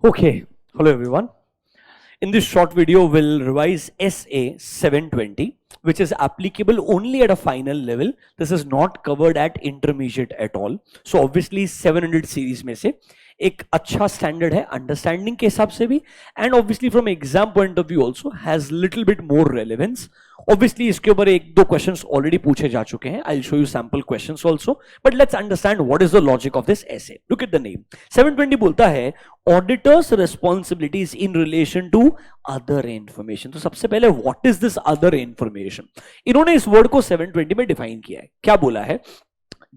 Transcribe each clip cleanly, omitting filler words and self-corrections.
Okay, hello everyone. In this short video, we'll revise SA 720, which is applicable only at a final level. This is not covered at intermediate at all. So obviously 700 series में से एक अच्छा standard है understanding के हिसाब से भी, and obviously from exam point of view also has little bit more relevance. Obviously इसके ऊपर एक दो क्वेश्चंस ऑलरेडी पूछे जा चुके हैं. I will show you sample questions also, but let's understand what is the logic of this SA. Look at the name. 720 बोलता है auditors responsibilities in relation to other information. तो सबसे पहले what is this other information? इन्होंने इस word को 720 में define किया है. क्या बोला है?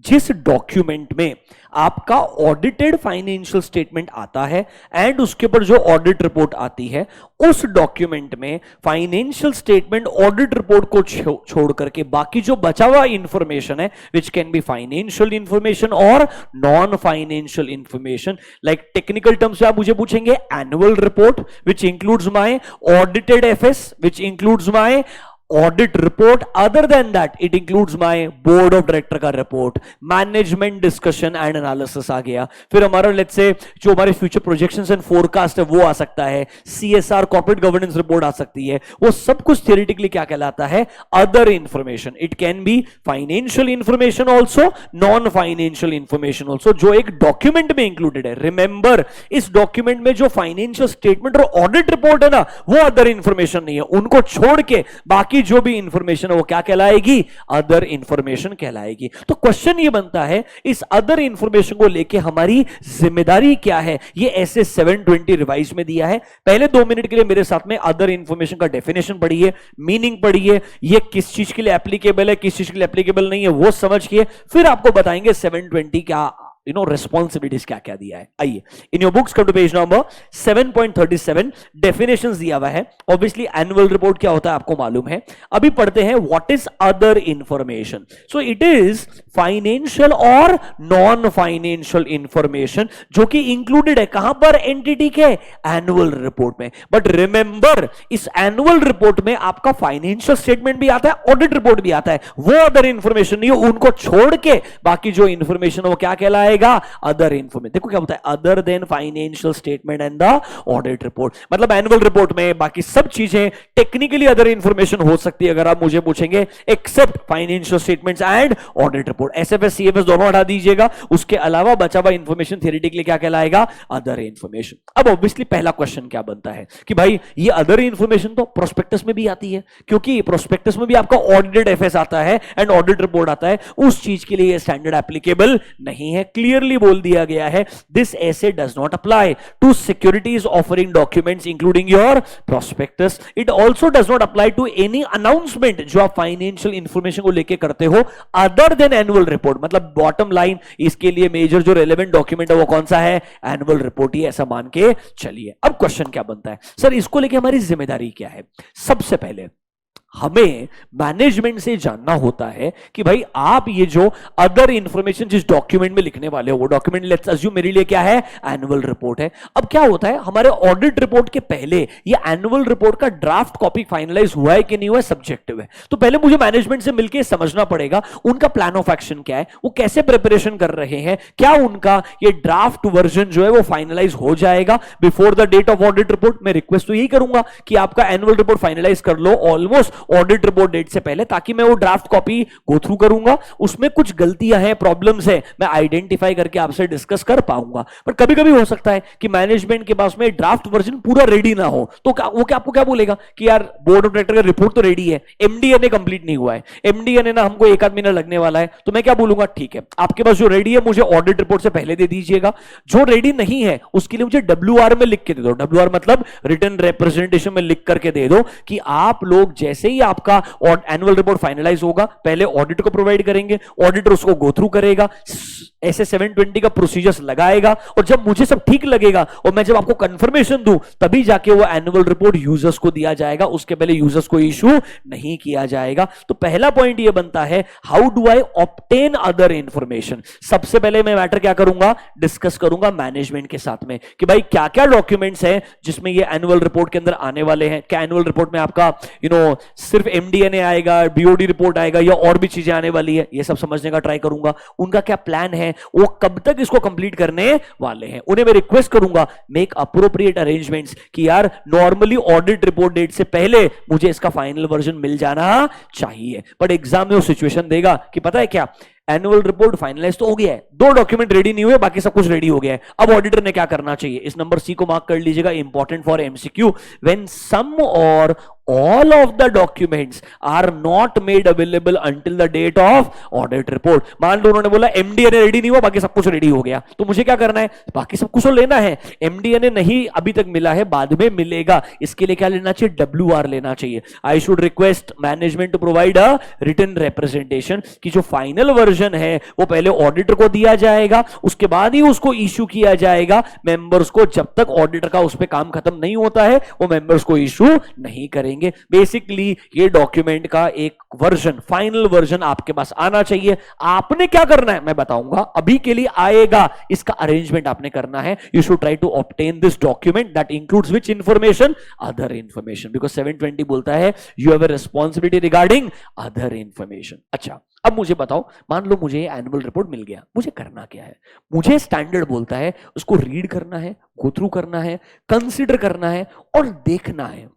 जिस डॉक्यूमेंट में आपका ऑडिटेड फाइनेंशियल स्टेटमेंट आता है एंड उसके ऊपर जो ऑडिट रिपोर्ट आती है, उस डॉक्यूमेंट में फाइनेंशियल स्टेटमेंट ऑडिट रिपोर्ट को छोड़ करके बाकी जो बचा हुआ इंफॉर्मेशन है, which can be financial information और non financial information. Like technical terms में आप मुझे पूछेंगे annual report which includes my audited FS, which includes my audit report. Other than that it includes my board of director का report, management discussion and analysis आ गया. फिर हमारा let's say जो हमारे फ्यूचर प्रोजेक्शंस एंड फोरकास्ट है वो आ सकता है, सीएसआर कॉर्पोरेट गवर्नेंस रिपोर्ट आ सकती है. वो सब कुछ थियोरेटिकली क्या कहलाता है? Other information. It can be financial information also, non financial information also, जो एक डॉक्यूमेंट में इंक्लूडेड है. रिमेंबर, इस डॉक्यूमेंट में जो फाइनेंशियल स्टेटमेंट और ऑडिट रिपोर्ट है ना, वो अदर इंफॉर्मेशन नहीं है. उनको छोड़ के बाकी जो भी इंफॉर्मेशन है वो क्या कहलाएगी? अदर इंफॉर्मेशन कहलाएगी. तो क्वेश्चन ये बनता है, इस अदर इंफॉर्मेशन को लेके हमारी जिम्मेदारी क्या है? ये ऐसे 720 रिवाइज में दिया है. पहले 2 मिनट के लिए मेरे साथ में अदर इंफॉर्मेशन का डेफिनेशन पढ़िए, मीनिंग पढ़िए, ये किस चीज के लिए एप्लीकेबल है, किस चीज के लिए एप्लीकेबल नहीं है, वो समझ के फिर आपको बताएंगे 720 क्या रिस्पॉन्सिबिलिटीज क्या क्या दिया है. आइए, in your books come to page number 7.37. Definitions दिया हुआ है. ऑब्वियसली एनुअल रिपोर्ट क्या होता है आपको मालूम है. अभी पढ़ते हैं what is other information. So it is financial और नॉन फाइनेंशियल इंफॉर्मेशन जो कि इंक्लूडेड है कहां पर? एंटिटी के एनुअल रिपोर्ट में. बट रिमेंबर, इस एनुअल रिपोर्ट में आपका फाइनेंशियल स्टेटमेंट भी आता है, ऑडिट रिपोर्ट भी आता है. वो अदर इंफॉर्मेशन नहीं है. उनको छोड़ के बाकी जो इंफॉर्मेशन है वो क्या कहलाए? Other information. देखो क्या होता है, other than financial statement and the audit report. मतलब एनुअल रिपोर्ट में बाकी सब चीजें टेक्निकली अदर इंफॉर्मेशन हो सकती है अगर आप मुझे पूछेंगे, except financial statements and audit report. SFS CFS दोनों हटा दीजिएगा. उसके अलावा बचा हुआ इंफॉर्मेशन थियोरेटिकली क्या कहलाएगा? Other information. अब ऑब्वियसली पहला क्वेश्चन क्या बनता है कि भाई ये अदर इंफॉर्मेशन तो प्रोस्पेक्टस में भी आती है, क्योंकि प्रोस्पेक्टस में भी आपका ऑडिटेड एफएस आता है एंड ऑडिट रिपोर्ट आता है. उस चीज के लिए ये स्टैंडर्ड एप्लीकेबल नहीं है. क्लियरली बोल दिया गया है, this SA does not apply to securities offering documents including your prospectus. It also does not apply to any announcement जो आप फाइनेंशियल इंफॉर्मेशन को लेकर करते हो अदर देन एनुअल रिपोर्ट. मतलब बॉटम लाइन, इसके लिए मेजर जो रेलेवेंट डॉक्यूमेंट है वो कौन सा है? एनुअल रिपोर्ट ही, ऐसा मान के चलिए. अब क्वेश्चन क्या बनता है, सर इसको लेके हमारी जिम्मेदारी क्या है? सबसे पहले हमें मैनेजमेंट से जानना होता है कि भाई आप ये जो अदर इंफॉर्मेशन जिस डॉक्यूमेंट में लिखने वाले हो, वो डॉक्यूमेंट लेट्स अज्यूम मेरे लिए क्या है? एनुअल रिपोर्ट है. अब क्या होता है, हमारे ऑडिट रिपोर्ट के पहले ये एनुअल रिपोर्ट का ड्राफ्ट कॉपी फाइनलाइज हुआ है कि नहीं हुआ है, सब्जेक्टिव है. तो पहले मुझे मैनेजमेंट से मिलकर समझना पड़ेगा उनका प्लान ऑफ एक्शन क्या है, वो कैसे प्रिपरेशन कर रहे हैं, क्या उनका ये ड्राफ्ट वर्जन जो है वो फाइनलाइज हो जाएगा before the date of audit report. मैं रिक्वेस्ट तो यही करूंगा कि आपका एनुअल रिपोर्ट फाइनलाइज कर लो ऑलमोस्ट ऑडिट रिपोर्ट डेट से पहले, ताकि मैं वो ड्राफ्ट कॉपी गो थ्रू करूंगा, उसमें कुछ गलतियां हैं, प्रॉब्लम्स है, मैं आइडेंटिफाई करके आपसे डिस्कस कर पाऊंगा. पर कभी कभी हो सकता है कि मैनेजमेंट के पास में ड्राफ्ट वर्जन पूरा रेडी ना हो, तो वो क्या आपको क्या बोलेगा कि यार बोर्ड ऑफ डायरेक्टर का रिपोर्ट तो रेडी है, एमडीएनए कंप्लीट नहीं हुआ है, एमडीएनए ना हमको 1 आध महीना लगने वाला है. तो मैं क्या बोलूंगा, ठीक है आपके पास जो रेडी है मुझे ऑडिट रिपोर्ट से पहले दे दीजिएगा, जो रेडी नहीं है उसके लिए मुझे डब्ल्यूआर में लिख के दे दो. डब्ल्यूआर मतलब रिटन रिप्रेजेंटेशन में लिख करके दे दो कि आप लोग जैसे ही आपका एनुअल रिपोर्ट फाइनलाइज होगा पहले ऑडिट को प्रोवाइड करेंगे, ऑडिटर उसको गो थ्रू करेगा, ऐसे 720 का प्रोसीजर्स लगाएगा, और जब मुझे सब ठीक लगेगा और मैं जब आपको कंफर्मेशन दूं तभी जाके वो एनुअल रिपोर्ट यूजर्स को दिया जाएगा. उसके पहले यूजर्स को इशू नहीं किया जाएगा. तो पहला पॉइंट ये बनता है, how do I obtain other information. सबसे पहले मैं मैटर क्या करूंगा, डिस्कस करूंगा मैनेजमेंट के साथ में कि भाई क्या क्या डॉक्यूमेंट्स हैं जिसमें ये एनुअल रिपोर्ट के अंदर आने वाले हैं. क्या एनुअल रिपोर्ट में आपका सिर्फ एमडीएनए आएगा, बीओडी रिपोर्ट आएगा, या और भी चीजें आने वाली है, ये सब समझने का ट्राई करूंगा। उनका क्या प्लान है, वो कब तक इसको कंप्लीट करने वाले हैं, उन्हें मैं रिक्वेस्ट करूंगा मेक अप्रोप्रिएट अरेंजमेंट्स कि यार नॉर्मली ऑडिट रिपोर्ट डेट से पहले मुझे इसका फाइनल वर्जन मिल जाना चाहिए। बट एग्जाम में वो सिचुएशन देगा कि पता है क्या, एनुअल रिपोर्ट फाइनलाइज तो हो गया है, 2 डॉक्यूमेंट रेडी नहीं हुए, बाकी सब कुछ रेडी हो गया है, अब ऑडिटर ने क्या करना चाहिए। इस नंबर सी को मार्क कर लीजिएगा, important for MCQ. When some और all of the documents are not made available until the date of audit report। मान लो उन्होंने बोला एमडीएनए रेडी नहीं हुआ, बाकी सब कुछ रेडी हो गया, तो मुझे क्या करना है, बाकी सब कुछ तो लेना है। एमडीएनए नहीं अभी तक मिला है, बाद में मिलेगा, इसके लिए क्या लेना चाहिए, डब्ल्यूआर लेना चाहिए। I should request management to provide a written representation कि जो फाइनल वर्जन है वो पहले ऑडिटर को दिया जाएगा, उसके बाद ही उसको इश्यू किया जाएगा। मेंबर्स को जब तक ऑडिटर का उस पर काम खत्म नहीं होता है वो मेंबर्स को इश्यू नहीं करेंगे। बेसिकली ये डॉक्यूमेंट का एक वर्जन, फाइनल वर्जन आपके पास आना चाहिए। आपने क्या करना है मैं बताऊंगा, अभी के लिए आएगा, इसका अरेंजमेंट आपने करना है। You should try to obtain this document that includes which information, other information, because 720 बोलता है you have a responsibility regarding other information. अच्छा अब मुझे बताओ, मान लो मुझे एनुअल रिपोर्ट मिल गया, मुझे करना क्या है। मुझे स्टैंडर्ड बोलता है उसको रीड करना है, गो थ्रू करना है, कंसिडर करना है और देखना है।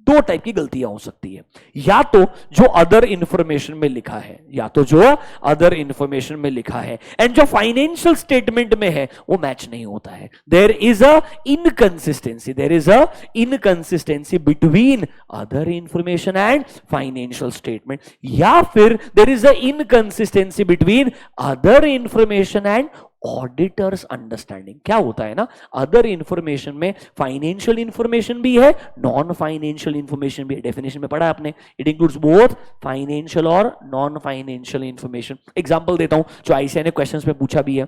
2 टाइप की गलतियां हो सकती है, या तो जो अदर इंफॉर्मेशन में लिखा है, या तो जो अदर इंफॉर्मेशन में लिखा है एंड जो फाइनेंशियल स्टेटमेंट में है वो मैच नहीं होता है। There is a inconsistency, there is a inconsistency between other information and financial statement, या फिर there is a inconsistency between other information and auditors understanding. क्या होता है ना, अदर इंफॉर्मेशन में फाइनेंशियल इंफॉर्मेशन भी है, नॉन फाइनेंशियल इंफॉर्मेशन भी है। डेफिनेशन में पढ़ा आपने, इट इंक्लूड्स बोथ फाइनेंशियल और नॉन फाइनेंशियल इंफॉर्मेशन। एग्जांपल देता हूं जो आईसीआई ने क्वेश्चंस में पूछा भी है।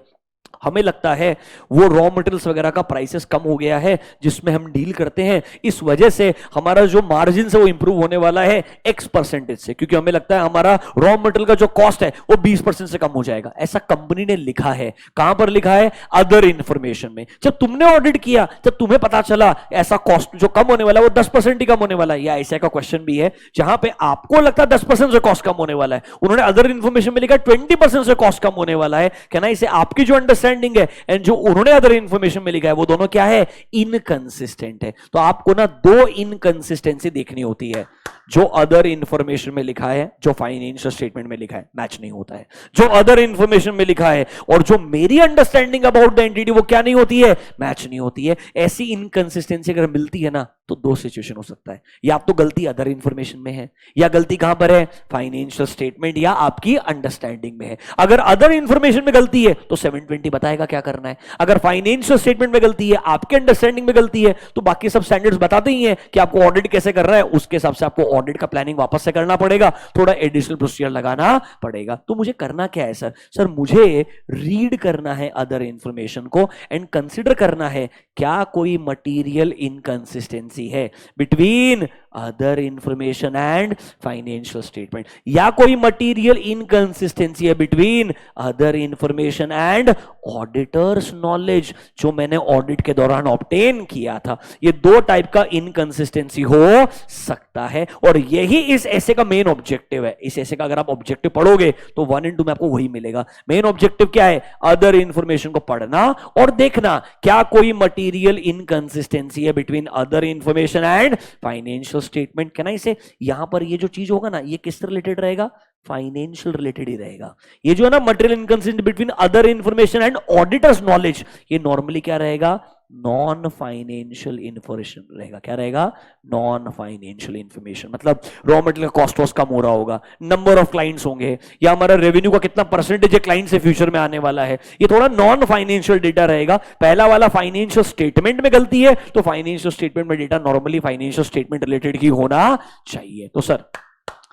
हमें लगता है वो रॉ मटेरियल्स वगैरह का प्राइसेस कम हो गया है जिसमें हम डील करते हैं, इस वजह से हमारा जो मार्जिन है वो इंप्रूव होने वाला है X% से, क्योंकि हमें लगता है हमारा रॉ मटेरियल का जो कॉस्ट है वो 20% से कम हो जाएगा। ऐसा कंपनी ने लिखा है। कहां पर लिखा है, अदर इंफॉर्मेशन में। जब तुमने ऑडिट किया, जब तुम्हें पता चला ऐसा कॉस्ट जो कम होने वाला है वो 10% ही कम होने वाला है, या ऐसा का क्वेश्चन भी है जहां पे आपको लगता है 10% से कॉस्ट कम होने वाला है, उन्होंने अदर इंफॉर्मेशन में लिखा 20% से कॉस्ट कम होने वाला है। कहना इसे आपकी जो अंडरस्टैंडिंग है एंड जो उन्होंने अदर इंफॉर्मेशन में लिखा है वो दोनों क्या है, इनकंसिस्टेंट है। तो आपको ना 2 इनकंसिस्टेंसी देखनी होती है। जो अदर इंफॉर्मेशन में लिखा है, जो फाइनेंशियल स्टेटमेंट में लिखा है, मैच नहीं होता है। जो अदर इंफॉर्मेशन में लिखा है और जो मेरी अंडरस्टैंडिंग अबाउट द एंटिटी वो क्या नहीं होती है, मैच नहीं होती है। ऐसी इनकंसिस्टेंसी अगर मिलती है ना तो 2 सिचुएशन हो सकता है, या तो गलती अदर इंफॉर्मेशन में है, या गलती कहां पर है, फाइनेंशियल स्टेटमेंट या आपकी अंडरस्टैंडिंग में है। अगर अदर इंफॉर्मेशन में गलती है तो 720 बताएगा क्या करना है। अगर फाइनेंशियल स्टेटमेंट में गलती है, आपके अंडरस्टैंडिंग में गलती है, तो बाकी सब स्टैंडर्ड्स बताते ही हैं कि आपको ऑडिट कैसे करना है, उसके हिसाब से आपको ऑडिट का प्लानिंग वापस से करना पड़ेगा, थोड़ा एडिशनल प्रोसीजर लगाना पड़ेगा। तो मुझे करना क्या है सर मुझे रीड करना है अदर इंफॉर्मेशन को एंड कंसीडर करना है क्या कोई मटीरियल इनकंसिस्टेंसी है between other information and financial statement, या कोई मटीरियल इनकंसिस्टेंसी है between other information and auditors knowledge जो मैंने ऑडिट के दौरान ऑब्टेन किया था। ये 2 टाइप का इनकंसिस्टेंसी हो सकता है और यही इस ऐसे का मेन ऑब्जेक्टिव है। इस ऐसे का अगर आप ऑब्जेक्टिव पढ़ोगे तो 1 and 2 में आपको वही मिलेगा। मेन ऑब्जेक्टिव क्या है, अदर इंफॉर्मेशन को पढ़ना और देखना क्या कोई मटीरियल इनकंसिस्टेंसी है between other information and financial statement. कहना इसे यहां पर ये जो चीज होगा ना, ये किससे रिलेटेड रहेगा, फाइनेंशियल रिलेटेड ही रहेगा। ये जो है ना material inconsistent between other information and auditors knowledge, ये नॉर्मली क्या रहेगा, नॉन फाइनेंशियल इंफॉर्मेशन रहेगा। क्या रहेगा, नॉन फाइनेंशियल इंफॉर्मेशन। मतलब रॉ मटेरियल का कॉस्ट कम हो रहा होगा, नंबर ऑफ क्लाइंट्स होंगे, या हमारा रेवेन्यू का कितना परसेंटेज है क्लाइंट से फ्यूचर में आने वाला है, ये थोड़ा नॉन फाइनेंशियल डेटा रहेगा। पहला वाला फाइनेंशियल स्टेटमेंट में गलती है तो फाइनेंशियल स्टेटमेंट में data normally financial statement related ही होना चाहिए। तो सर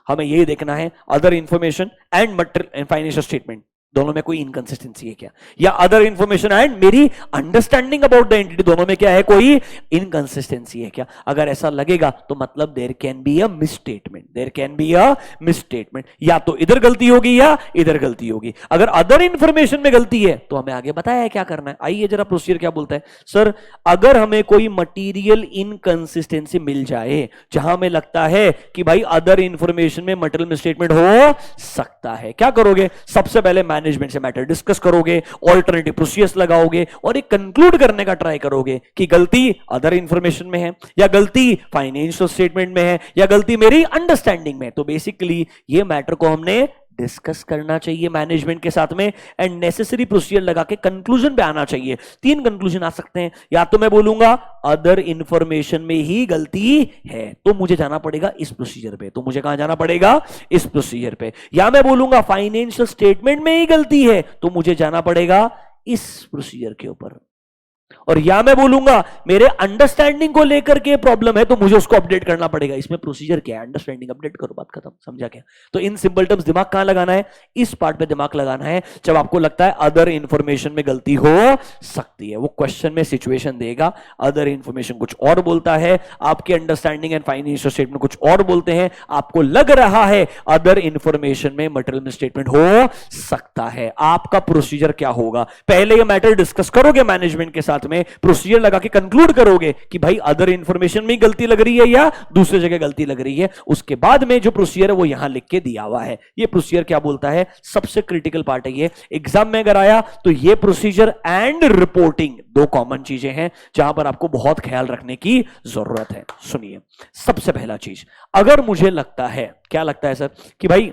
हमें यही देखना है other information and material and financial statement दोनों में कोई इनकंसिस्टेंसी है क्या, या अदर इंफॉर्मेशन एंड मेरी अंडरस्टैंडिंग अबाउट द एंटिटी दोनों में क्या है, कोई इनकंसिस्टेंसी है क्या। अगर ऐसा लगेगा तो मतलब there can be a misstatement, there can be a misstatement, या तो इधर गलती होगी या इधर गलती होगी। अगर अदर इंफॉर्मेशन में गलती है तो हमें आगे बताया है क्या करना है। आइए जरा प्रोसीजर क्या बोलता है। सर अगर हमें कोई मटेरियल इनकंसिस्टेंसी मिल जाए जहां हमें लगता है कि भाई अदर इंफॉर्मेशन में मटेरियल मिसस्टेटमेंट हो सकता है, क्या करोगे? सबसे पहले मैनेजमेंट से मैटर डिस्कस करोगे, ऑल्टरनेटिव प्रोसीजर्स लगाओगे और एक कंक्लूड करने का ट्राई करोगे कि गलती अदर इंफॉर्मेशन में है या गलती फाइनेंशियल स्टेटमेंट में है या गलती मेरी अंडरस्टैंडिंग में। तो बेसिकली ये मैटर को हमने डिस्कस करना चाहिए मैनेजमेंट के साथ में एंड नेसेसरी प्रोसीजर लगा के कंक्लूजन पे आना चाहिए। तीन कंक्लूजन आ सकते हैं, या तो मैं बोलूंगा अदर इंफॉर्मेशन में ही गलती है तो मुझे जाना पड़ेगा इस प्रोसीजर पे, तो मुझे कहां जाना पड़ेगा? इस प्रोसीजर पे। या मैं बोलूंगा फाइनेंशियल स्टेटमेंट में ही गलती है तो मुझे जाना पड़ेगा इस प्रोसीजर के ऊपर। और या मैं बोलूंगा मेरे अंडरस्टैंडिंग को लेकर के प्रॉब्लम है तो मुझे उसको अपडेट करना पड़ेगा। इसमें प्रोसीजर क्या है? अंडरस्टैंडिंग अपडेट करो, बात खत्म। समझा क्या? तो इन सिंपल टर्म्स दिमाग कहां लगाना है? इस पार्ट पे दिमाग लगाना है जब आपको लगता है अदर इंफॉर्मेशन में गलती हो सकती है। वो क्वेश्चन में सिचुएशन देगा, अदर इंफॉर्मेशन कुछ और बोलता है, आपके अंडरस्टैंडिंग एंड फाइनेंशियल स्टेटमेंट कुछ और बोलते हैं, आपको लग रहा है अदर इंफॉर्मेशन में मटेरियल स्टेटमेंट हो सकता है। आपका प्रोसीजर क्या होगा? पहले ये मैटर डिस्कस करोगे मैनेजमेंट के साथ में, प्रोसीजर लगा के कंक्लूड करोगे कि भाई अदर इंफॉर्मेशन में गलती लग रही है या दूसरी जगह गलती लग रही है। उसके बाद में जो प्रोसीजर है वो यहां लिख के दिया हुआ है। ये प्रोसीजर क्या बोलता है? सबसे क्रिटिकल पार्ट है ये, एग्जाम में अगर आया तो ये प्रोसीजर एंड रिपोर्टिंग दो कॉमन चीजें हैं जहां पर आपको बहुत ख्याल रखने की जरूरत है। सुनिए, सबसे पहला चीज, अगर मुझे लगता है, क्या लगता है सर, कि भाई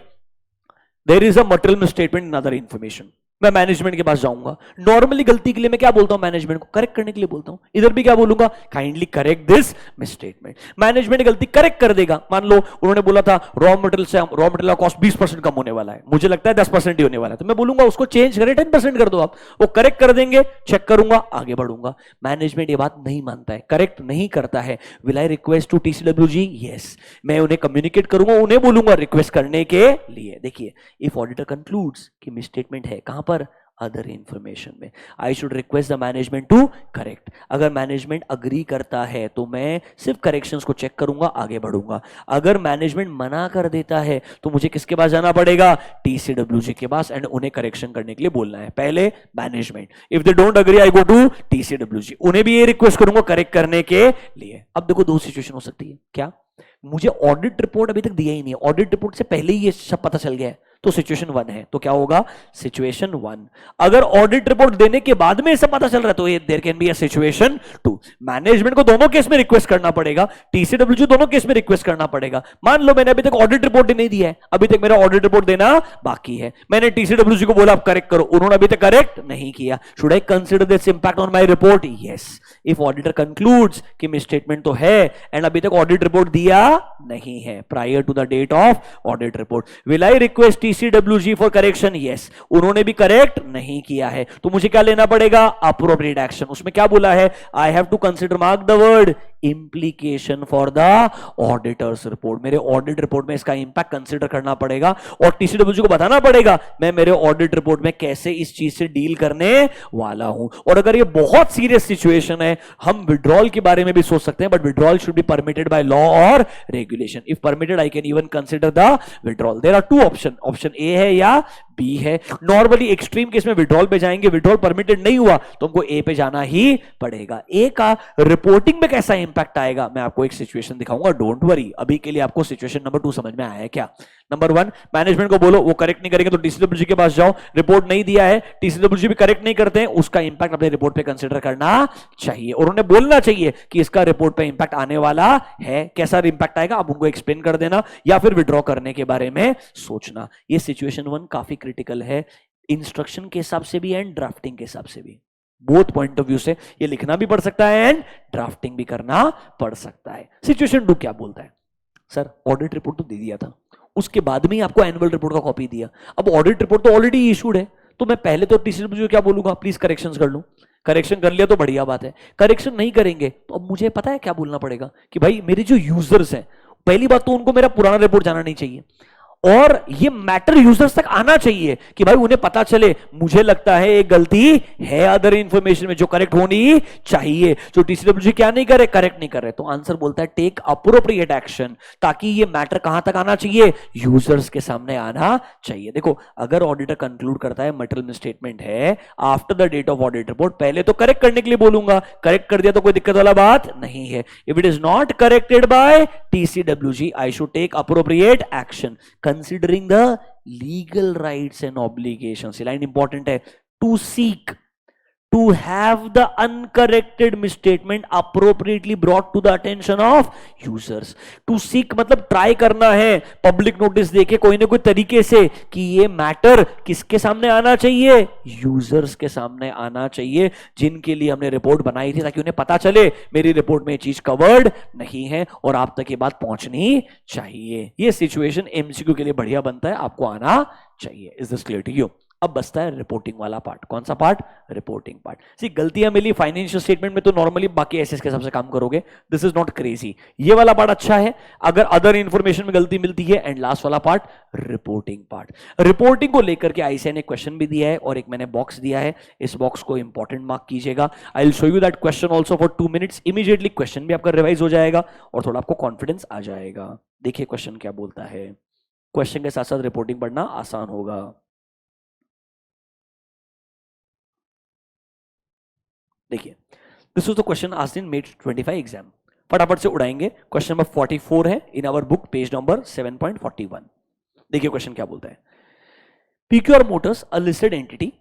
there is a material misstatement in other information, मैं मैनेजमेंट के पास जाऊंगा। नॉर्मली गलती के लिए मैं क्या बोलता हूं? मैनेजमेंट को करेक्ट करने के लिए बोलता हूं। इधर भी क्या बोलूंगा? Kindly correct this misstatement. Management गलती करेक्ट कर देगा। मान लो उन्होंने बोला था रॉ मटेरियल का कॉस्ट 20% कम होने वाला है, मुझे लगता है 10% ही होने वाला है, तो मैं बोलूंगा उसको चेंज करें, 10% कर दो आप। वो करेक्ट कर देंगे, चेक करूंगा, आगे बढ़ूंगा। मैनेजमेंट ये बात नहीं मानता है, करेक्ट नहीं करता है। Will I request to TCWG? Yes, मैं उन्हें कम्युनिकेट करूंगा, उन्हें बोलूंगा रिक्वेस्ट करने के लिए। देखिए, इफ ऑडिटर कंक्लूड्स कि मिसस्टेटमेंट है, कहां पर? अदर इंफॉर्मेशन में, I should request the management to correct. अगर मैनेजमेंट अग्री करता है तो मैं सिर्फ करेक्शंस को चेक करूंगा, आगे बढ़ूंगा। अगर मैनेजमेंट मना कर देता है तो मुझे किसके पास जाना पड़ेगा? TCWG के पास, एंड उन्हें करेक्शन करने के लिए बोलना है। पहले management, if they don't agree I go to TCWG, उन्हें भी ये रिक्वेस्ट करूंगा करेक्ट करने के लिए। अब देखो, दो सिचुएशन हो सकती है। क्या? मुझे ऑडिट रिपोर्ट अभी तक दिया ही नहीं है, ऑडिट रिपोर्ट से पहले ही ये सब पता चल गया है, तो सिचुएशन 1 है। तो क्या होगा? सिचुएशन 1। अगर ऑडिट रिपोर्ट देने के बाद में सब पता चल रहा है तो there can be a situation 2। Management को दोनों केस में रिक्वेस्ट करना पड़ेगा, TCWG दोनों केस में रिक्वेस्ट करना पड़ेगा। मान लो मैंने अभी तक ऑडिट रिपोर्ट नहीं दिया है, अभी तक मेरा ऑडिट रिपोर्ट देना बाकी है, मैंने TCWG को बोला आप करेक्ट करो, उन्होंने अभी तक करेक्ट नहीं किया। Should I consider this impact on my report? Yes, if auditor concludes कि मिसस्टेटमेंट तो है एंड अभी तक ऑडिट रिपोर्ट दिया नहीं है prior to the date of audit report, will I request TCWG for correction? Yes, उन्होंने भी करेक्ट नहीं किया है, तो मुझे क्या लेना पड़ेगा? Appropriate action. उसमें क्या बोला है? I have to consider, mark the word, implication for the auditors report. मेरे ऑडिट रिपोर्ट में इसका इंपैक्ट कंसीडर करना पड़ेगा और TCWG को बताना पड़ेगा मैं मेरे ऑडिट रिपोर्ट में कैसे इस चीज से डील करने वाला हूं। और अगर ये बहुत सीरियस सिचुएशन है, हम विड्रॉल के बारे में भी सोच सकते हैं, but withdrawal should be permitted by law और regulation. If permitted I can even consider the withdrawal. There are two option, option A है या बी है। नॉर्मली एक्सट्रीम केस में विड्रॉल पे जाएंगे, विड्रॉल परमिटेड नहीं हुआ तो हमको ए पे जाना ही पड़ेगा। ए का रिपोर्टिंग में कैसा इंपैक्ट आएगा मैं आपको एक सिचुएशन दिखाऊंगा, डोंट वरी। अभी के लिए आपको सिचुएशन नंबर 2 समझ में आया है क्या? नंबर 1, मैनेजमेंट को बोलो वो करेक्ट नहीं करेंगे तो TCWG के पास जाओ, रिपोर्ट नहीं दिया है, TCWG भी करेक्ट नहीं करते हैं, उसका इंपैक्ट अपने रिपोर्ट पे कंसीडर करना चाहिए और उन्हें बोलना चाहिए कि इसका रिपोर्ट पे इंपैक्ट आने वाला है। कैसा इंपैक्ट आएगा आप उनको एक्सप्लेन कर देना या फिर विड्रॉ करने के बारे में सोचना। ये सिचुएशन 1 काफी क्रिटिकल है, इंस्ट्रक्शन के हिसाब से भी एंड ड्राफ्टिंग के हिसाब से भी। बोथ पॉइंट ऑफ व्यू से ये लिखना भी पड़ सकता है एंड ड्राफ्टिंग भी करना पड़ सकता है। सिचुएशन 2 क्या बोलता है? सर ऑडिट रिपोर्ट तो दे दिया था, उसके बाद में ही आपको एनुअल रिपोर्ट का कॉपी दिया, अब ऑडिट रिपोर्ट तो ऑलरेडी इशूड है, तो मैं पहले तो TCWG क्या बोलूंगा? प्लीज करेक्शंस कर लूं। करेक्शन कर लिया तो बढ़िया बात है, करेक्शन नहीं करेंगे तो अब मुझे पता है क्या बोलना पड़ेगा कि भाई मेरे जो यूजर्स हैं, पहली बात तो उनको मेरा पुराना रिपोर्ट जाना नहीं चाहिए, और ये मैटर यूजर्स तक आना चाहिए कि भाई उन्हें पता चले मुझे लगता है एक गलती है अदर इंफॉर्मेशन में जो करेक्ट होनी चाहिए, जो टीसीडब्ल्यूजी क्या नहीं करे, करेक्ट नहीं कर रहे। तो आंसर बोलता है टेक अप्रोप्रिएट एक्शन, ताकि ये मैटर कहां तक आना चाहिए, यूजर्स के सामने आना चाहिए। देखो अगर ऑडिटर कंक्लूड करता है मटेरियल मिसस्टेटमेंट है after the date of audit report, पहले तो करेक्ट करने के लिए बोलूंगा, करेक्ट कर दिया तो कोई दिक्कत वाला बात नहीं है। If it is not corrected by TCWG I should take appropriate action considering the legal rights and obligations. ये लाइन इंपॉर्टेंट है, to seek to have the uncorrected misstatement appropriately brought to the attention of users. To seek मतलब try करना है, public notice देके कोई ना कोई तरीके से कि ये मैटर किसके सामने आना चाहिए, यूजर्स के सामने आना चाहिए, जिनके लिए हमने रिपोर्ट बनाई थी, ताकि उन्हें पता चले मेरी रिपोर्ट में ये चीज कवर्ड नहीं है और आप तक ये बात पहुंचनी चाहिए। ये सिचुएशन एमसीक्यू के लिए बढ़िया बनता है, आपको आना चाहिए। Is this clear to you? अब बसता है रिपोर्टिंग वाला पार्ट। कौन सा पार्ट? Reporting part. सी गलतियां मिली फाइनेंशियल स्टेटमेंट में तो नॉर्मली बाकी एसेट्स के हिसाब से काम करोगे, दिस इज नॉट क्रेजी। ये वाला पार्ट अच्छा है अगर अदर इंफॉर्मेशन में गलती मिलती है। एंड लास्ट वाला पार्ट रिपोर्टिंग पार्ट। रिपोर्टिंग को लेकर के आईसीएआई ने क्वेश्चन भी दिया है और एक मैंने बॉक्स दिया है, इस बॉक्स को इंपॉर्टेंट मार्क कीजिएगा। आई will show you that question also for 2 minutes. Immediately question भी आपका रिवाइज हो जाएगा और थोड़ा आपको कॉन्फिडेंस आ जाएगा। देखिए क्वेश्चन क्या बोलता है, क्वेश्चन के साथ साथ रिपोर्टिंग पढ़ना आसान होगा। देखिए this was the question asked in May 25 exam. फटाफट से उड़ाएंगे। क्वेश्चन नंबर 44 है in our book, page number 7.41। देखिए क्वेश्चन क्या बोलता है। PQR Motors a listed entity,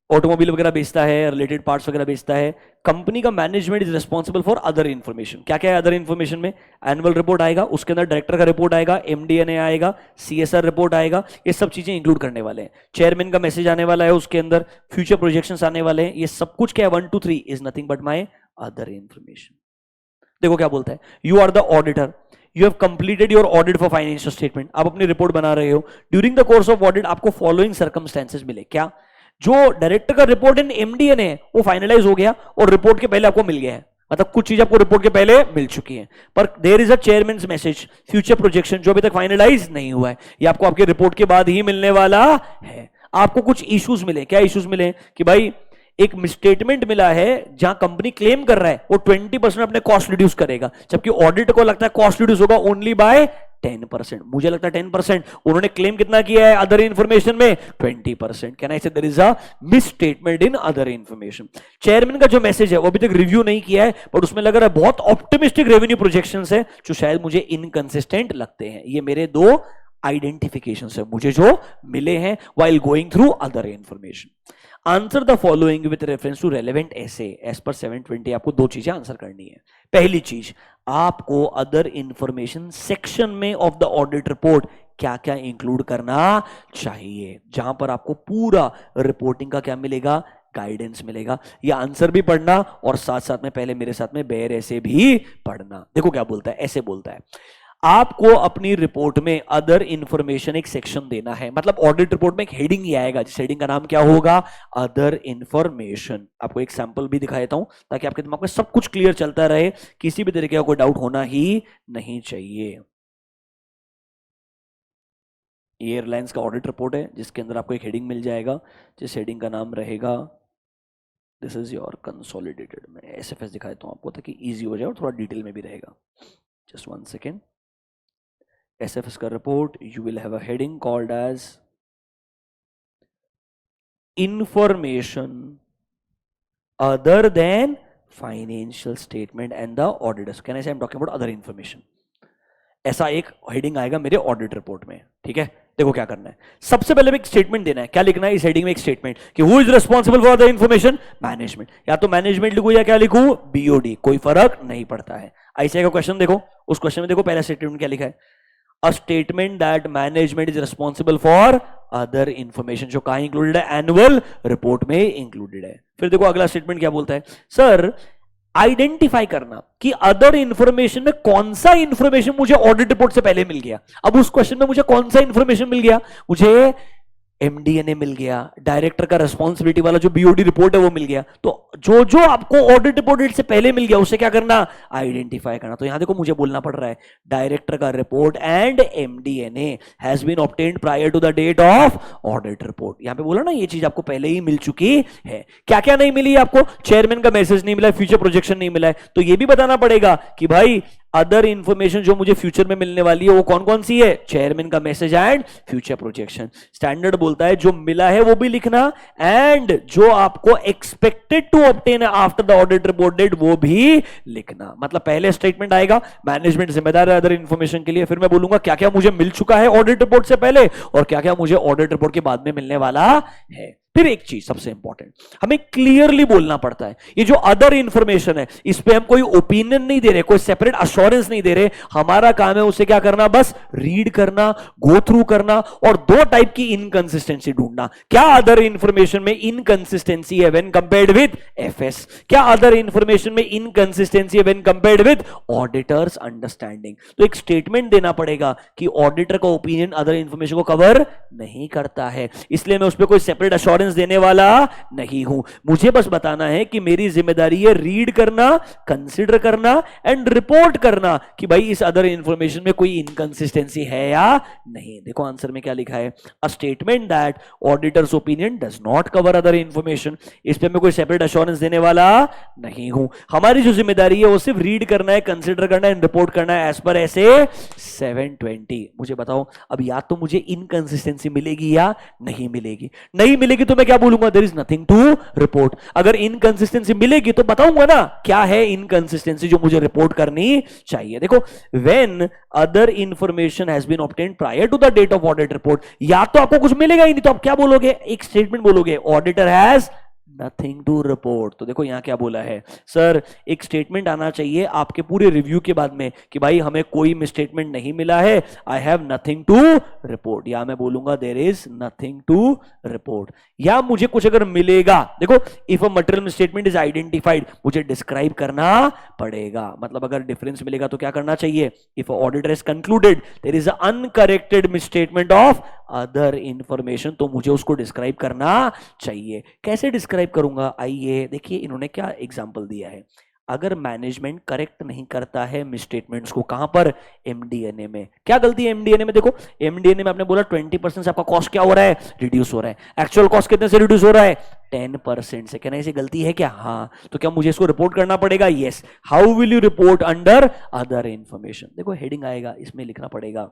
automobile वगैरह बेचता है, रिलेटेड पार्ट्स वगैरह बेचता है। कंपनी का management is responsible for other information. क्या क्या है अदर इंफॉर्मेशन में? एनुअल रिपोर्ट आएगा, उसके अंदर डायरेक्टर का रिपोर्ट आएगा, एमडीएनए आएगा, सीएसआर रिपोर्ट आएगा, ये सब चीजें इंक्लूड करने वाले हैं। चेयरमैन का मैसेज आने वाला है, उसके अंदर फ्यूचर प्रोजेक्शंस आने वाले हैं। ये सब कुछ क्या है? 1 2 3 is nothing but my other information. देखो क्या बोलता है, you are the auditor, you have completed your audit for financial statement. आप अपनी रिपोर्ट बना रहे हो, during the course of audit आपको फॉलोइंग सर्कमस्टेंसेस मिले। क्या? जो डायरेक्टर का रिपोर्ट इन एमडीएन है वो फाइनलाइज हो गया और रिपोर्ट के पहले आपको मिल गया है, मतलब कुछ चीज आपको रिपोर्ट के पहले मिल चुकी है, पर there is a chairman's message future projection जो अभी तक फाइनलाइज नहीं हुआ है, ये आपको आपके रिपोर्ट के बाद ही मिलने वाला है। आपको कुछ इश्यूज मिले। क्या इश्यूज मिले? कि भाई एक मिसस्टेटमेंट मिला है जहां कंपनी क्लेम कर रहा है वो 20% अपने कॉस्ट रिड्यूस करेगा, जबकि ऑडिट को लगता है कॉस्ट रिड्यूस होगा ओनली बाय 10%। मुझे लगता है 10%, उन्होंने क्लेम कितना किया है अदर इंफॉर्मेशन में? 20%। Can I say there is a misstatement in other information. Chairman का जो मैसेज है वो अभी तक रिव्यू नहीं किया है, बट उसमें लग रहा है बहुत ऑप्टिमिस्टिक रेवेन्यू प्रोजेक्शंस है जो शायद मुझे इनकंसिस्टेंट लगते हैं। ये मेरे दो आइडेंटिफिकेशन है मुझे जो मिले हैं while going through other information. Answer the following with reference to relevant SA. As per 720 आपको दो चीजें आंसर करनी है। पहली चीज, आपको अदर इंफॉर्मेशन सेक्शन में ऑफ द ऑडिट रिपोर्ट क्या क्या इंक्लूड करना चाहिए, जहां पर आपको पूरा रिपोर्टिंग का क्या मिलेगा, गाइडेंस मिलेगा। ये आंसर भी पढ़ना और साथ साथ में पहले मेरे साथ में बेयर ऐसे भी पढ़ना। देखो क्या बोलता है, ऐसे बोलता है आपको अपनी रिपोर्ट में अदर इंफॉर्मेशन एक सेक्शन देना है, मतलब ऑडिट रिपोर्ट में एक हेडिंग ही आएगा, जिस हेडिंग का नाम क्या होगा, अदर इंफॉर्मेशन। आपको एक सैंपल भी दिखा देता हूं ताकि आपके दिमाग में सब कुछ क्लियर चलता रहे, किसी भी तरीके का कोई डाउट होना ही नहीं चाहिए। एयरलाइंस का ऑडिट रिपोर्ट है जिसके अंदर आपको एक हेडिंग मिल जाएगा, जिस हेडिंग का नाम रहेगा दिस इज योर कंसोलिडेटेड। मैं एसएफएस दिखा देता हूं आपको ताकि इजी हो जाए और थोड़ा डिटेल में भी रहेगा। Just 1 second. SFS का report, you will have a heading called as information other than financial statement and the auditors. Can I say I'm talking about other information? ऐसा एक हेडिंग आएगा मेरे ऑडिट रिपोर्ट में, ठीक है। देखो क्या करना है, सबसे पहले एक स्टेटमेंट देना है। क्या लिखना है इस हेडिंग में? एक स्टेटमेंट कि who is responsible for the information, management. या तो मैनेजमेंट लिखूं या क्या लिखूं, BOD, कोई फर्क नहीं पड़ता है। ऐसे का क्वेश्चन देखो, उस क्वेश्चन में देखो पहला स्टेटमेंट क्या लिखा है, a statement that management is responsible for other information, जो कहां इंक्लूडेड है, एनुअल रिपोर्ट में इंक्लूडेड है। फिर देखो अगला स्टेटमेंट क्या बोलता है, सर आइडेंटिफाई करना कि अदर इंफॉर्मेशन में कौन सा इंफॉर्मेशन मुझे ऑडिट रिपोर्ट से पहले मिल गया। अब उस क्वेश्चन में मुझे कौन सा इंफॉर्मेशन मिल गया, मुझे एमडीएनए मिल गया, डायरेक्टर का रिस्पॉन्सिबिलिटी वाला जो बीओडी रिपोर्ट है वो मिल गया। तो जो जो आपको ऑडिट रिपोर्ट से पहले मिल गया उसे क्या करना, आइडेंटिफाई करना। तो यहां देखो मुझे बोलना पड़ रहा है डायरेक्टर का report and MD and A has been obtained prior to the date of audit report. यहां पे बोला ना ये चीज आपको पहले ही मिल चुकी है। क्या क्या नहीं मिली आपको, चेयरमैन का मैसेज नहीं मिला है, फ्यूचर प्रोजेक्शन नहीं मिला है, तो ये भी बताना पड़ेगा कि भाई अदर इंफॉर्मेशन जो मुझे फ्यूचर में मिलने वाली है वो कौन कौन सी है, चेयरमैन का message and future projection. Standard बोलता है जो मिला है वो भी लिखना एंड जो आपको expected to obtain after the audit report date वो भी लिखना। मतलब पहले स्टेटमेंट आएगा मैनेजमेंट जिम्मेदार है अदर इंफॉर्मेशन के लिए, फिर मैं बोलूंगा क्या क्या मुझे मिल चुका है ऑडिट रिपोर्ट से पहले और क्या क्या मुझे ऑडिट रिपोर्ट के बाद में मिलने वाला है। फिर एक चीज सबसे इंपॉर्टेंट, हमें क्लियरली बोलना पड़ता है ये जो अदर इंफॉर्मेशन है इस पे हम कोई ओपिनियन नहीं दे रहे, कोई सेपरेट अश्योरेंस नहीं दे रहे। हमारा काम है उसे क्या करना, बस रीड करना, गो थ्रू करना और दो टाइप की इनकंसिस्टेंसी ढूंढना। क्या अदर इंफॉर्मेशन में इनकंसिस्टेंसी है व्हेन कंपेयर्ड विद एफएस, क्या अदर इंफॉर्मेशन में इनकंसिस्टेंसी है when compared with auditors understanding. तो एक स्टेटमेंट देना पड़ेगा कि ऑडिटर का ओपिनियन अदर इंफॉर्मेशन को कवर नहीं करता है, इसलिए मैं उस पर कोई सेपरेट अश्योरेंस देने वाला नहीं हूं। मुझे बस बताना है कि मेरी जिम्मेदारी है रीड करना, कंसीडर करना एंड रिपोर्ट करना कि भाई इस अदर इंफॉर्मेशन में कोई इनकंसिस्टेंसी है या नहीं। देखो आंसर में क्या लिखा है, a statement that auditors opinion does not cover other information. इस पे मैं कोई सेपरेट अश्योरेंस देने वाला नहीं हूं। हमारी जो जिम्मेदारी है वो सिर्फ रीड करना है, कंसीडर करना है एंड रिपोर्ट करना है एज पर ऐसे 720। मुझे बताओ अब या तो मुझे इनकंसिस्टेंसी मिलेगी या नहीं मिलेगी। नहीं मिलेगी तो मैं क्या बोलूंगा, there is nothing to report. अगर इनकंसिस्टेंसी मिलेगी तो बताऊंगा ना क्या है इनकंसिस्टेंसी जो मुझे रिपोर्ट करनी चाहिए। देखो when other information has been obtained prior to the date of audit report, या तो आपको कुछ मिलेगा ही नहीं तो आप क्या बोलोगे, एक स्टेटमेंट बोलोगे auditor has nothing to report. तो देखो यहां क्या बोला है सर, एक स्टेटमेंट आना चाहिए आपके पूरे रिव्यू के बाद में कि भाई हमें कोई मिसस्टेटमेंट नहीं मिला है, I have nothing to report. या मैं बोलूंगा there is nothing to report. या मुझे कुछ अगर मिलेगा, देखो if a material statement is identified मुझे डिस्क्राइब करना पड़ेगा। मतलब अगर डिफरेंस मिलेगा तो क्या करना चाहिए, if auditor is concluded there is uncorrected misstatement of other information तो मुझे उसको डिस्क्राइब करना चाहिए। कैसे डिस्क्राइब करूंगा, आइए देखिए इन्होंने क्या एग्जांपल दिया है। अगर मैनेजमेंट करेक्ट नहीं करता है मिसस्टेटमेंट्स को, कहां पर, एमडीएनए में। क्या गलती है एमडीएनए में, देखो एमडीएनए में आपने बोला 20% से आपका कॉस्ट क्या हो रहा है, रिड्यूस हो रहा है। एक्चुअल कॉस्ट कितने से रिड्यूस हो रहा है, 10% से। कहना इसे गलती है क्या, हाँ। तो क्या मुझे इसको रिपोर्ट करना पड़ेगा, yes. How will you report, under other information. देखो हेडिंग आएगा, इसमें लिखना पड़ेगा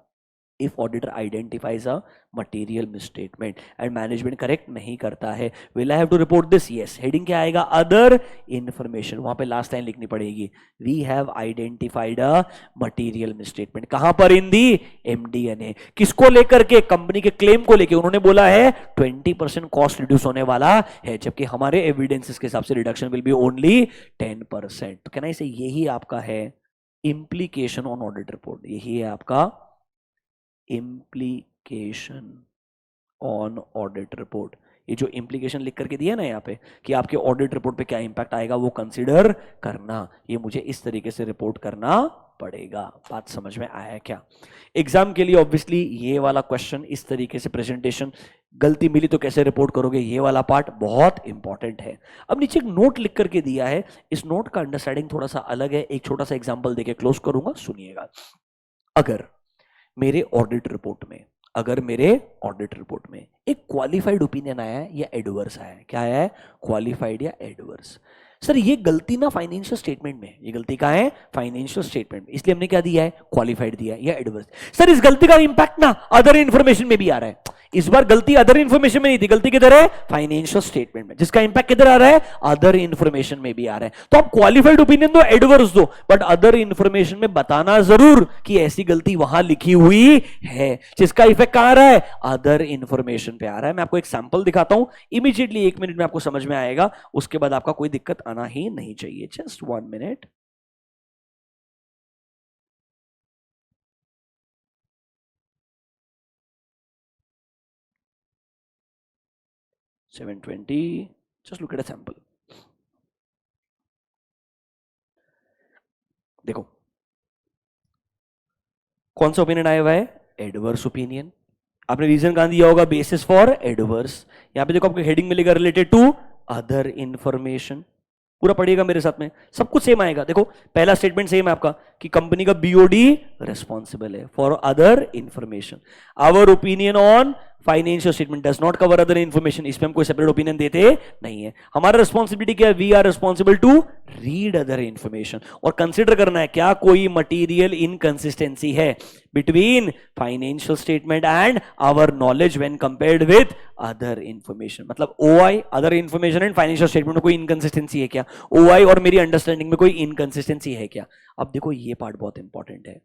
if auditor identifies a material misstatement and management correct नहीं करता है, will I have to report this, yes। heading क्या आएगा, other information। वहां पे लास्ट लाइन लिखनी पड़ेगी, we have identified a material misstatement। कहां पर, in the MD&A। किसको लेकर के, कंपनी के क्लेम को लेकर। उन्होंने बोला है 20% कॉस्ट रिड्यूस होने वाला है, जबकि हमारे एविडेंसेस के हिसाब से रिडक्शन विल बी ओनली 10%। तो कहना इसे यही आपका है इंप्लीकेशन ऑन ऑडिट रिपोर्ट, यही है आपका इम्प्लीकेशन ऑन ऑडिट रिपोर्ट। ये जो इम्प्लीकेशन लिख करके दिया ना यहाँ पे कि आपके ऑडिट रिपोर्ट पे क्या इंपैक्ट आएगा वो कंसीडर करना, ये मुझे इस तरीके से रिपोर्ट करना पड़ेगा। बात समझ में आया क्या। एग्जाम के लिए ऑब्वियसली ये वाला क्वेश्चन, इस तरीके से प्रेजेंटेशन, गलती मिली तो कैसे रिपोर्ट करोगे, ये वाला पार्ट बहुत इंपॉर्टेंट है। अब नीचे एक नोट लिख करके दिया है, इस नोट का अंडरस्टैंडिंग थोड़ा सा अलग है। एक छोटा सा एग्जाम्पल देके क्लोज करूंगा, सुनिएगा। अगर मेरे ऑडिट रिपोर्ट में, अगर मेरे ऑडिट रिपोर्ट में एक क्वालिफाइड ओपिनियन आया है या एडवर्स आया है, क्या आया है, क्वालिफाइड या एडवर्स। सर ये गलती ना फाइनेंशियल स्टेटमेंट में, ये गलती कहां है, फाइनेंशियल स्टेटमेंट में, इसलिए हमने क्या दिया है, क्वालिफाइड दिया है या एडवर्स। सर इस गलती का इंपैक्ट ना अदर इंफॉर्मेशन में भी आ रहा है। इस बार गलती अदर इंफॉर्मेशन में नहीं थी, गलती किधर है, फाइनेंशियल स्टेटमेंट में, जिसका इंपैक्ट किधर आ रहा है, अदर इंफॉर्मेशन में भी आ रहा है। तो आप क्वालिफाइड ओपिनियन दो, एडवर्स दो, बट अदर इंफॉर्मेशन में बताना जरूर कि ऐसी गलती वहां लिखी हुई है, जिसका इफेक्ट कहां आ रहा है, अदर इंफॉर्मेशन पे आ रहा है। मैं आपको एक सैंपल दिखाता हूं, इमीडिएटली 1 मिनट में आपको समझ में आएगा, उसके बाद आपका कोई दिक्कत आना ही नहीं चाहिए। Just 1 minute. $720, just look at a sample। देखो कौन सा ओपिनियन आया हुआ है, एडवर्स ओपिनियन। आपने रीजन कहां दिया होगा, बेसिस फॉर एडवर्स। यहां पे देखो आपको हेडिंग मिलेगा रिलेटेड टू अदर इंफॉर्मेशन। पूरा पढ़िएगा मेरे साथ में, सब कुछ सेम आएगा। देखो पहला स्टेटमेंट सेम है आपका कि कंपनी का बीओडी रिस्पॉन्सिबल है for other information. Our opinion on financial statement does not cover other information. इस पे हम कोई सेपरेट ओपिनियन देते नहीं है। हमारा रिस्पॉन्सिबिलिटी क्या है, we are responsible to read other information और कंसिडर करना है क्या कोई मटीरियल इनकंसिस्टेंसी है between financial statement and our knowledge when compared with other information. मतलब OI, other information and financial statement में कोई इनकंसिस्टेंसी है क्या, ओआई और मेरी अंडरस्टैंडिंग में कोई इनकंसिस्टेंसी है क्या। अब देखो ये पार्ट बहुत इंपॉर्टेंट है।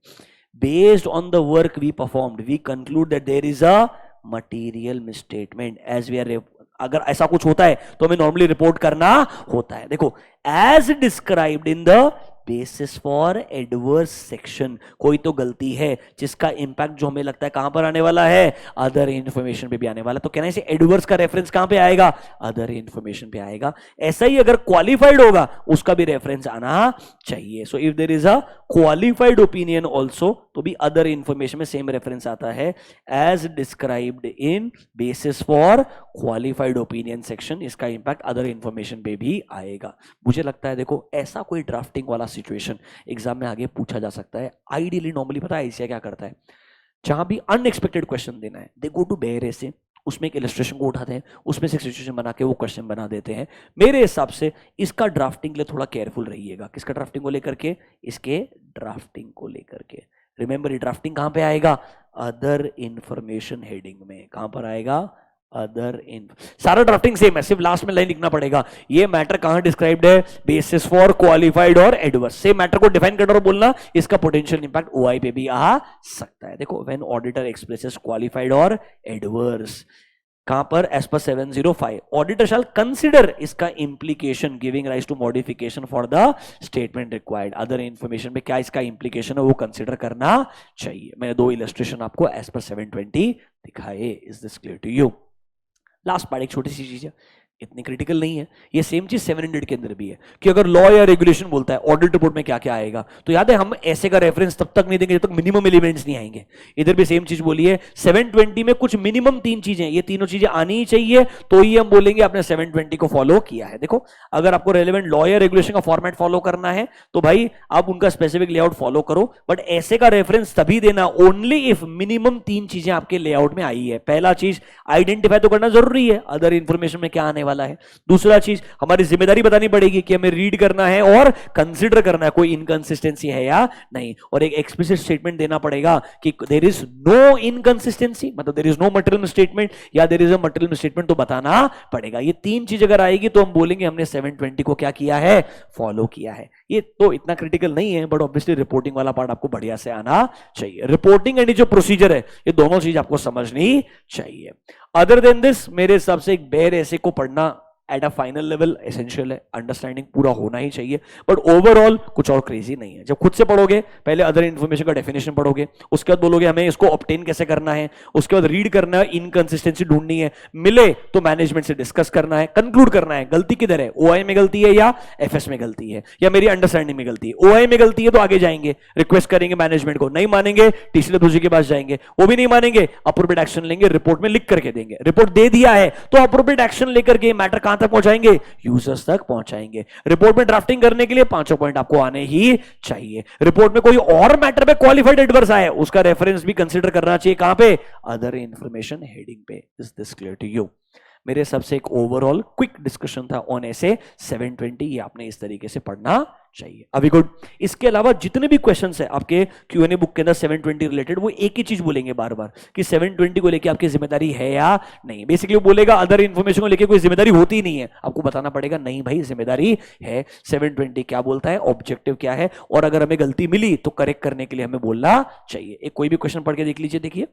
Based on the work we performed we conclude that there is a material misstatement as we are. अगर ऐसा कुछ होता है तो हमें नॉर्मली रिपोर्ट करना होता है। देखो as described in the basis for adverse section, कोई तो गलती है जिसका इंपैक्ट जो हमें लगता है कहां पर आने वाला है, अदर इंफॉर्मेशन पे भी आने वाला। तो कहना है एडवर्स का रेफरेंस कहां पे आएगा, अदर इंफॉर्मेशन पे आएगा। ऐसा ही अगर क्वालिफाइड होगा उसका भी रेफरेंस आना चाहिए। So if there is a qualified opinion also तो भी अदर इंफॉर्मेशन में सेम रेफरेंस आता है as described in basis for qualified opinion section. इसका इंपैक्ट अदर इंफॉर्मेशन पे भी आएगा। मुझे लगता है देखो ऐसा कोई ड्राफ्टिंग वाला सिचुएशन एग्जाम में आगे पूछा जा सकता है। आइडियली नॉर्मली पता है ऐसे क्या करता है, जहां भी अनएक्सपेक्टेड क्वेश्चन देना है दे गो टू बेयर ऐसे, उसमें एक इलस्ट्रेशन को उठाते हैं, उसमें से सिचुएशन बना के वो क्वेश्चन बना देते हैं। मेरे हिसाब से इसका ड्राफ्टिंग के लिए थोड़ा केयरफुल रहिएगा। किसका ड्राफ्टिंग को लेकर के, इसके ड्राफ्टिंग को लेकर के। रिमेंबर ये ड्राफ्टिंग कहां पे आएगा, अदर इंफॉर्मेशन हेडिंग में। कहां पर आएगा, अदर इन। सारा ड्राफ्टिंग सेम है, सिर्फ लास्ट में लाइन लिखना पड़ेगा ये मैटर कहां डिस्क्राइब्ड है, बेसिस फॉर क्वालिफाइड और एडवर्स। सेम मैटर को डिफाइन करना और बोलना इसका पोटेंशियल इंपैक्ट ओआई पे भी आ सकता है। देखो व्हेन ऑडिटर एक्सप्रेसेस क्वालिफाइड और एडवर्स, कहां पर, एज पर 705 ऑडिटर शैल कंसिडर इसका implication giving rise to modification for the statement required. Other information पे क्या इसका इंप्लीकेशन है वो कंसिडर करना चाहिए। मैंने दो इलस्ट्रेशन आपको एज पर 720 दिखाए। Is this clear to you. Last part एक छोटी सी चीज है, इतनी क्रिटिकल नहीं है। ये सेम चीज 700 के अंदर भी है कि अगर लॉ या रेगुलेशन बोलता है ऑडिट रिपोर्ट में क्या क्या आएगा, तो याद है हम ऐसे का रेफरेंस तब तक नहीं देंगे जब तक मिनिमम एलिमेंट्स नहीं आएंगे। इधर भी सेम चीज बोली है 720 में कुछ मिनिमम 3 चीजें, ये तीनों चीजें आनी ही चाहिए तो ही हम बोलेंगे आपने 720 को फॉलो किया है। देखो अगर आपको रेलेवेंट लॉ या रेगुलेशन का फॉर्मेट फॉलो करना है तो भाई आप उनका स्पेसिफिक लेआउट फॉलो करो, बट ऐसे का रेफरेंस तभी देना ओनली इफ मिनिमम 3 चीजें आपके लेआउट में आई है। पहला चीज आइडेंटिफाई तो करना जरूरी है अदर इंफॉर्मेशन में क्या आने वाला है। दूसरा चीज हमारी जिम्मेदारी बतानी पड़ेगी कि हमें रीड करना है और कंसीडर करना है कोई इनकंसिस्टेंसी है या नहीं, और एक एक्सप्लिसिट स्टेटमेंट देना पड़ेगा कि देयर इज नो इनकंसिस्टेंसी, मतलब there is no material statement या there is a material statement तो बताना पड़ेगा। ये 3 चीज अगर आएगी तो हम बोलेंगे हमने 720 को क्या किया है, फॉलो किया है। ये तो इतना क्रिटिकल नहीं है, बट ऑब्वियसली रिपोर्टिंग वाला पार्ट आपको बढ़िया से आना चाहिए। रिपोर्टिंग एंड जो प्रोसीजर है ये दोनों चीज आपको समझनी चाहिए। अदर देन दिस मेरे हिसाब से एक बेयर ऐसे को पढ़ना at a final level essential है, अंडरस्टैंडिंग पूरा होना ही चाहिए, बट ओवरऑल कुछ और क्रेजी नहीं है। जब खुद से पढ़ोगे पहले अदर इंफॉर्मेशन का डेफिनेशन पढ़ोगे, उसके बाद बोलोगे हमें इसको ऑब्टेन कैसे करना है, उसके बाद रीड करना है, इनकंसिस्टेंसी ढूंढनी है, मिले तो मैनेजमेंट से डिस्कस करना है, कंक्लूड करना है गलती किधर है, ओआई में गलती है या एफएस में गलती है या मेरी अंडरस्टैंडिंग में गलती है। ओआई में गलती है तो आगे जाएंगे, रिक्वेस्ट करेंगे मैनेजमेंट को, नहीं मानेंगे टीसी के पास जाएंगे, वो भी नहीं मानेंगे अप्रोप्रिएट एक्शन लेंगे, रिपोर्ट में लिख करके देंगे। रिपोर्ट दे दिया है तो अप्रोप्रिएट एक्शन लेकर के मैटर कहां तक पहुंचाएंगे, यूजर्स तक पहुंचाएंगे। रिपोर्ट में ड्राफ्टिंग करने के लिए 5 पॉइंट आपको आने ही चाहिए। रिपोर्ट में कोई और मैटर पे क्वालिफाइड एडवर्स आए उसका रेफरेंस भी कंसीडर करना चाहिए, कहां पे, अदर इंफॉर्मेशन हेडिंग पे। Is this clear to you. मेरे सबसे एक ओवरऑल क्विक डिस्कशन था ऑन ऐसे 720, ये आपने इस तरीके से पढ़ना चाहिए। अभी गुड। इसके अलावा जितने भी क्वेश्चंस है आपके क्यूएनए बुक के अंदर 720 रिलेटेड, वो एक ही चीज बोलेंगे बार बार कि 720 को लेके आपकी जिम्मेदारी है या नहीं। बेसिकली वो बोलेगा अदर इंफॉर्मेशन को लेके कोई जिम्मेदारी होती नहीं है, आपको बताना पड़ेगा नहीं भाई जिम्मेदारी है। 720 क्या बोलता है, ऑब्जेक्टिव क्या है, और अगर हमें गलती मिली तो करेक्ट करने के लिए हमें बोलना चाहिए। एक कोई भी क्वेश्चन पढ़ के देख लीजिए। देखिए,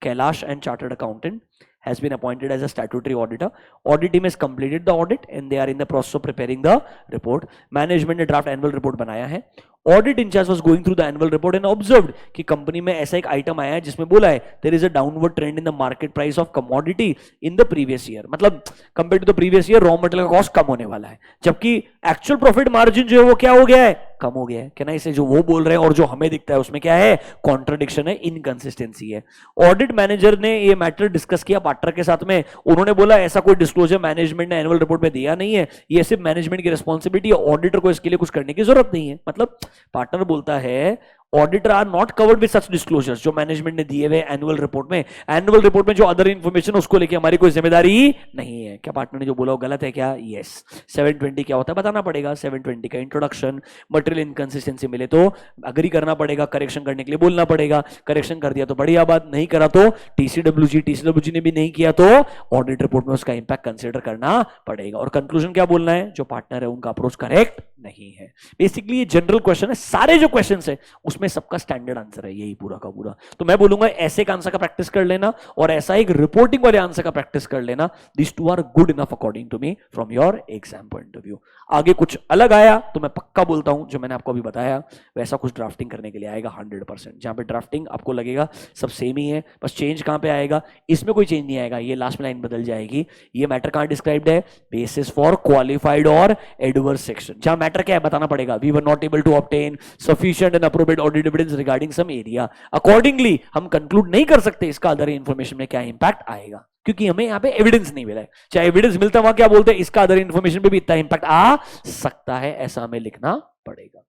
Kailash and chartered accountant has been appointed as a statutory auditor. Audit team has completed the audit and they are in the process of preparing the report. Management ने draft annual report बनाया है. Audit in charge was going through the annual report and observed कि company में ऐसा एक item आया है जिसमें बोला है there is a downward trend in the market price of commodity in the previous year. मतलब compared to the previous year raw material का कॉस्ट कम होने वाला है, जबकि एक्चुअल प्रॉफिट मार्जिन जो है वो क्या हो गया है, कम हो गया है. क्या ना, इसे जो वो बोल रहे हैं और जो हमें दिखता है उसमें क्या है, कॉन्ट्रडिक्शन है, इनकंसिस्टेंसी है. ऑडिट मैनेजर ने ये मैटर डिस्कस किया पार्टनर के साथ में. उन्होंने बोला ऐसा कोई डिस्क्लोजर मैनेजमेंट ने एनुअल रिपोर्ट में दिया नहीं है, ये सिर्फ मैनेजमेंट की रिस्पॉन्सिबिलिटी है, ऑडिटर को इसके लिए कुछ करने की जरूरत नहीं है. मतलब पार्टनर बोलता है auditor are not covered with such disclosures जो मैनेजमेंट ने दिए हुए एनुअल रिपोर्ट में. एनुअल रिपोर्ट में जो अदर इंफॉर्मेशन उसको लेके हमारी कोई जिम्मेदारी नहीं है. क्या पार्टनर ने जो बोला वो गलत है क्या? यस. 720 क्या होता है बताना पड़ेगा. 720 का इंट्रोडक्शन, मटेरियल इनकंसिस्टेंसी मिले तो अग्री करना पड़ेगा, करेक्शन करने के लिए बोलना पड़ेगा. करेक्शन कर दिया तो बढ़िया बात, नहीं करा तो टीसीडब्ल्यूजी ने भी नहीं किया तो ऑडिट रिपोर्ट में उसका इंपैक्ट कंसिडर करना पड़ेगा. और कंक्लूजन क्या बोलना है, जो पार्टनर है उनका अप्रोच करेक्ट नहीं है. बेसिकली ये जनरल क्वेश्चन है, सारे जो क्वेश्चन है उसमें सबका स्टैंडर्ड आंसर है यही पूरा का पूरा. तो मैं बोलूंगा ऐसे का आंसर का प्रैक्टिस कर लेना और ऐसा एक रिपोर्टिंग वाले आंसर का प्रैक्टिस कर लेना. This two are good enough according to me from your exam point of view. आगे कुछ अलग आया तो मैं पक्का बोलता हूं जो मैंने आपको अभी बताया वैसा कुछ ड्राफ्टिंग करने के लिए आएगा 100%. जहां पे ड्राफ्टिंग आपको लगेगा सब सेम ही है, बस चेंज कहां पे आएगा, इसमें कोई चेंज नहीं आएगा, ये लास्ट में लाइन बदल जाएगी. ये मैटर कहां डिस्क्राइब्ड है, बेसिस फॉर क्वालिफाइड और एडवर्स सेक्शन. जहां मैटर क्या है बताना पड़ेगा, we were not able to obtain sufficient and appropriate audit evidence regarding some area. Accordingly हम कंक्लूड नहीं कर सकते इसका अदर इंफॉर्मेशन में क्या इंपैक्ट आएगा, क्योंकि हमें यहाँ पे एविडेंस नहीं मिला है. चाहे एविडेंस मिलता वहां क्या बोलते हैं, इसका अदर इंफॉर्मेशन पे भी इतना इंपैक्ट आ सकता है, ऐसा हमें लिखना पड़ेगा.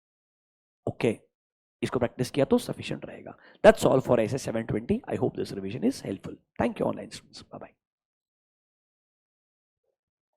ओके इसको प्रैक्टिस किया तो सफिशिएंट रहेगा. That's all for SA 720. I hope this revision is helpful. Thank you online students. Bye bye.